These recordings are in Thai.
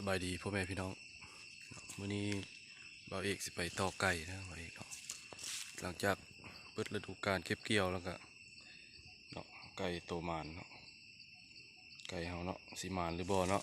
สบายดีพ่อแม่พี่น้องมื้อนี้บ่าวเอกสิไปต่อไก่นะบ่าวเอกเนาะหลังจากเปิดฤดูกาลเก็บเกี่ยวแล้วก็เนาะไก่โตมานเนาะไก่เฮาเนาะสิมานหรือบ่เนาะ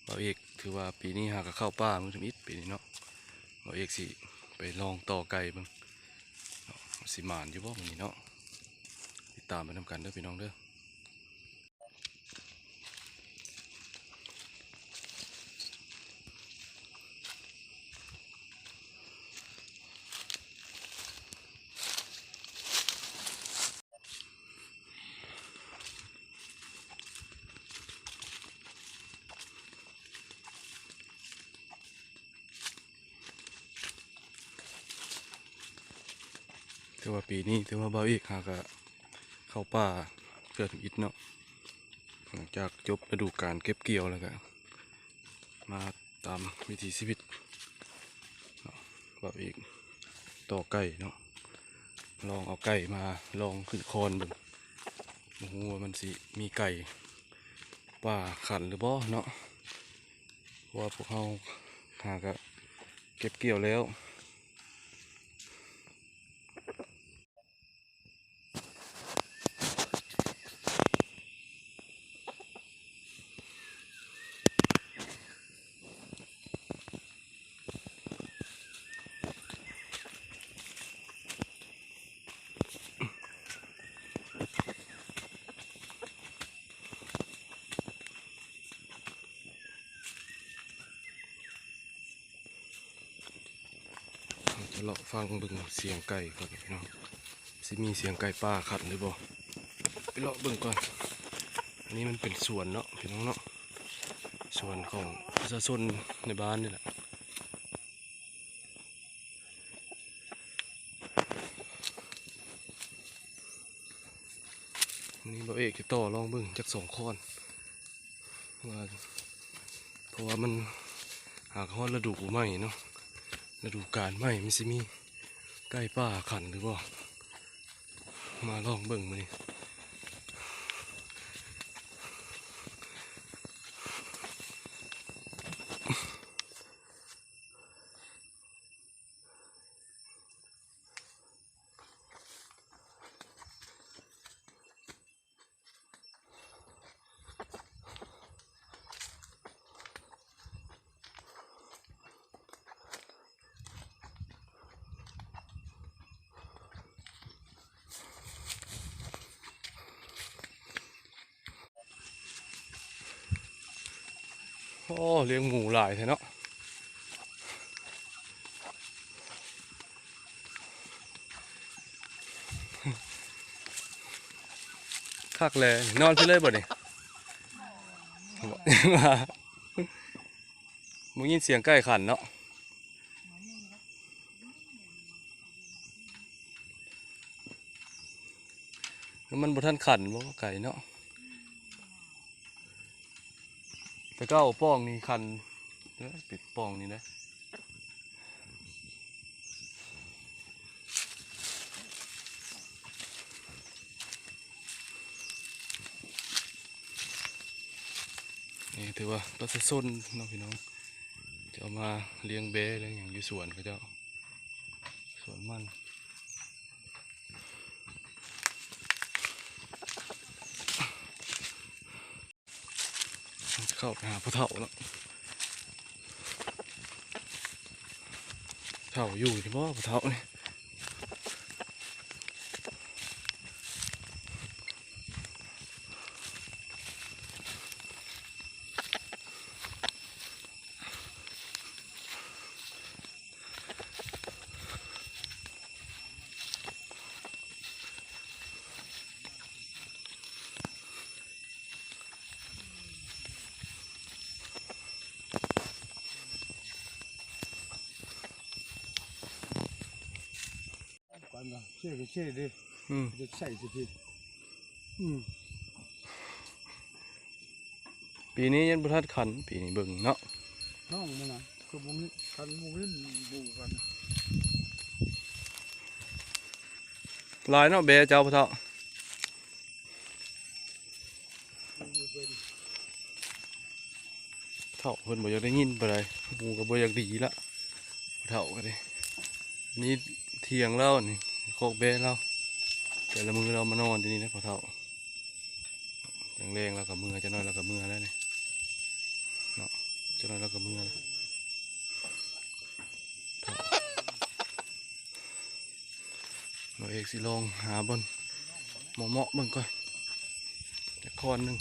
บ่าวเอกถือว่าปีนี้หากเข้าป่ามื้อมิดปีนี้เนาะบ่าวเอกสิไปลองต่อไก่เบิ่งเนาะสิมานอยู่บ่มื้อนี้เนาะติดตามไปนำกันเด้อพี่น้องเด้อถือว่าปีนี้ถือว่าบ่าวเอกหากเข้าป่าเกือบมิดเนาะหลังจากจบฤดูกาลเก็บเกี่ยวแล้วก็มาตามวิถีชีวิตบ่าวเอกต่อไก่เนาะลองเอาไก่มาลองขึ้นคอนเบิ่งโอ้โหว่ามันสิมีไก่ป่าขันหรือบ่เนาะว่าพวกเขาหากเก็บเกี่ยวแล้วจะเลาะฟังเบิ่งเสียงไก่ก่อนพี่น้องสิมีเสียงไก่ป่าขันหรือบ่ไปเลาะเบิ่งก่อนอันนี้มันเป็นสวนเนาะพี่น้องเนาะสวนของประชาชนในบ้านนี่แหละนี่บ่าวเอกจะต่อลองเบิ่งจาก2 คอนว่าเพราะว่ามันหากฮอดฤดูใหม่เนาะฤดูกาลใหม่มันสิมีไก่ป่าขันหรือบ่มาลองเบิ่งมื้อนี้โอ้เลี้ยงหมูหลายแท้เนาะคักแลนอนไปเลยบ่นี่มึงยินเสียงไก่ขันเนาะแล้วมันบ่ทันขันบ่ไก่เนาะแต่ก็เอาป้องนี่ขันปิดป้องนี่นะนี่ถือว่าปลาส้นน้องพี่น้องจะเอามาเลี้ยงเบ้เลี้ยงอย่างอยู่สวนเขาเจ้าสวนมันจะเข้าไปหาพ่อเฒ่าแล้วเฒ่าอยู่ที่บ่พ่อเฒ่านี่เชื่อก็เชื่อดิจะใส่สิพี่ปีนี้ยันบ่ทันขันปีนี้เบิ่งเนาะน้องมันนะคือผมนี่คันผมนี่บูกันลายเนาะเบ้เจ้าพ่อเฒ่า เท่าเพิ่นบ่อยากได้ยินปานใดหมูก็บ่อยากดีละเท่าก็ได้นี่เที่ยงแล้วนี่โคกเบ้แล้วแต่ละมือเรามานอนที่นี่นะพอเท่าแรงๆแล้วก็มือจะน้อยแล้วก็มือแล้วนี่เนาะจะน้อยแล้วก็มือแล้วเราเอกสิลองหาบนเหมาะๆเบิ่งก่อนจะคอนหนึง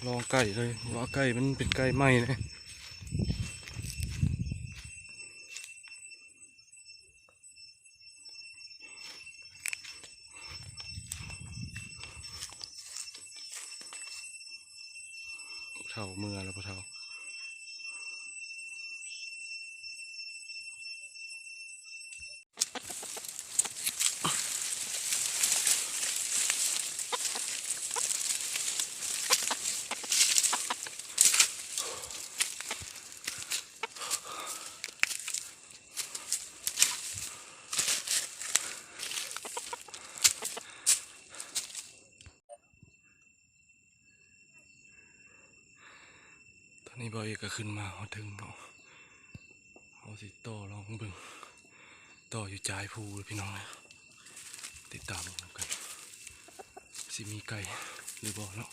ลองไก่เลยว่าไก่มันเป็นไก่ไหมนะเท่ามือแล้วพอเท่าตอนนี้บอยก็ขึ้นมาเขาถึงเนาะเขาสิต่อลองเบิ่งต่ออยู่จ่ายภูเลยพี่น้องนะติดตามกันสิมีไก่หรือบ่เนาะ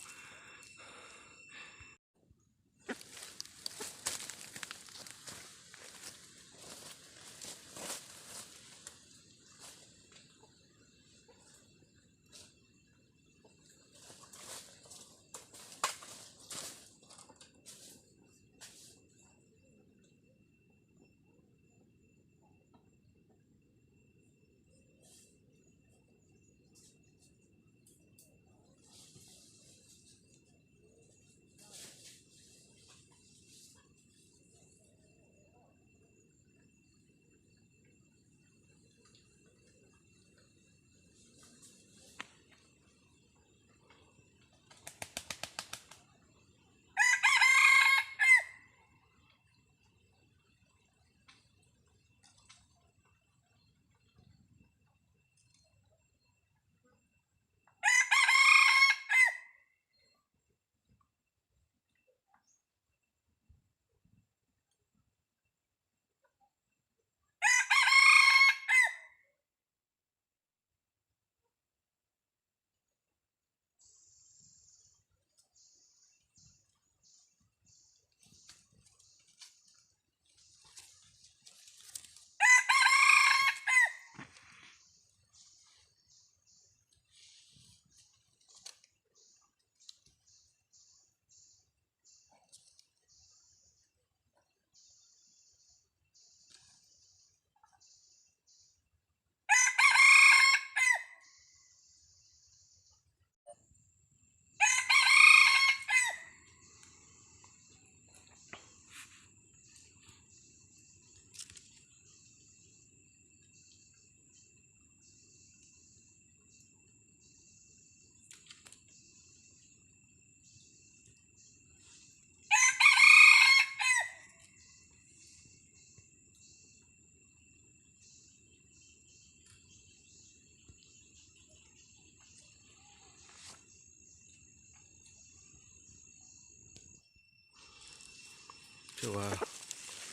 คือว่า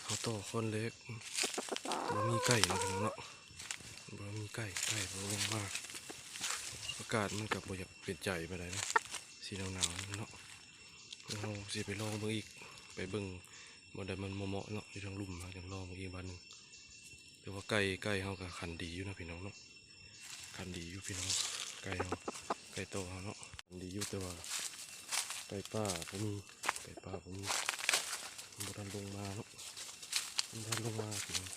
เขาต่อคนเล็กบ่มีไก่นะพี่น้องเนาะบ่มีไก่บ่ลงมากอากาศมันกับบ่อยากเปลี่ยนใจไปเลยนะสีหนาวๆเนาะเราสิไปลองเบิ่งอีกไปเบิ่งบ่ได้มันเหมาะๆเนาะอยู่ทางลุ่มมาจังลองเบิ่งอีกบ้านหนึงแต่ว่าไก่เฮาก็ขันดีอยู่นะพี่น้องเนาะขันดีอยู่พี่น้องไก่เฮาไก่โตเฮาเนาะขันดีอยู่แต่ว่าไก่ป่าบ่มีไก่ป่าบ่มีมันบ่ทันลงมาเนาะมันทันลงมาพี่น้อง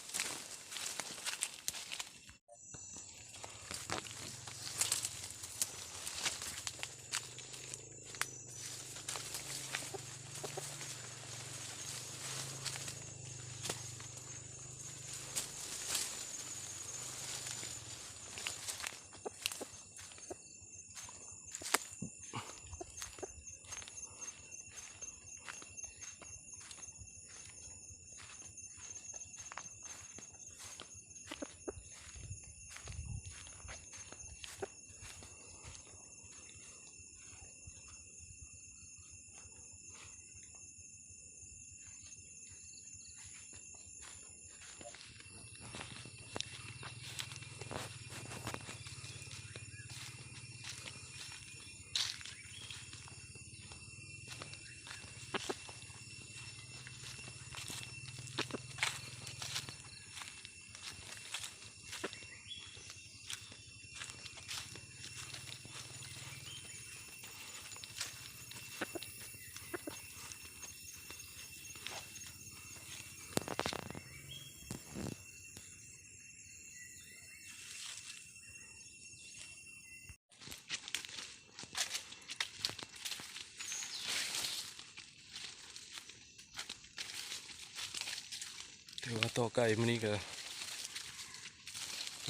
รือว่าต่อไก่มื้อนี้ก็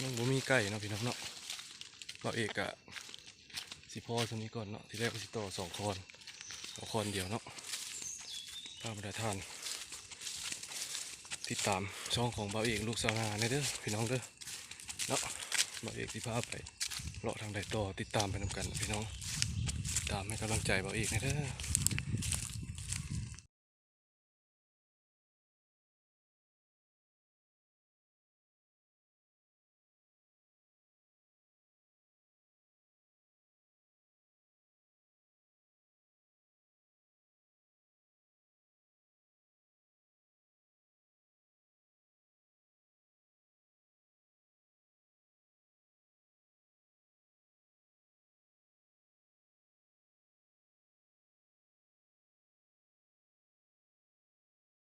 ยังบ่มีไก่เนาะพี่น้องเนาะบ่าวเอกอะสิพอเท่านี้ก่อนเนาะที่แรกก็สิต่อ2 คอนเดียวเนาะตามประธานติดตามช่องของบ่าวเอกลูกสาวนาเด้อพี่น้องเด้อเนาะบ่าวเอกสิพาไปเลาะทางใดต่อติดตามไปนำกันนะพี่น้องติดตามให้กำลังใจบ่าวเอกเด้อ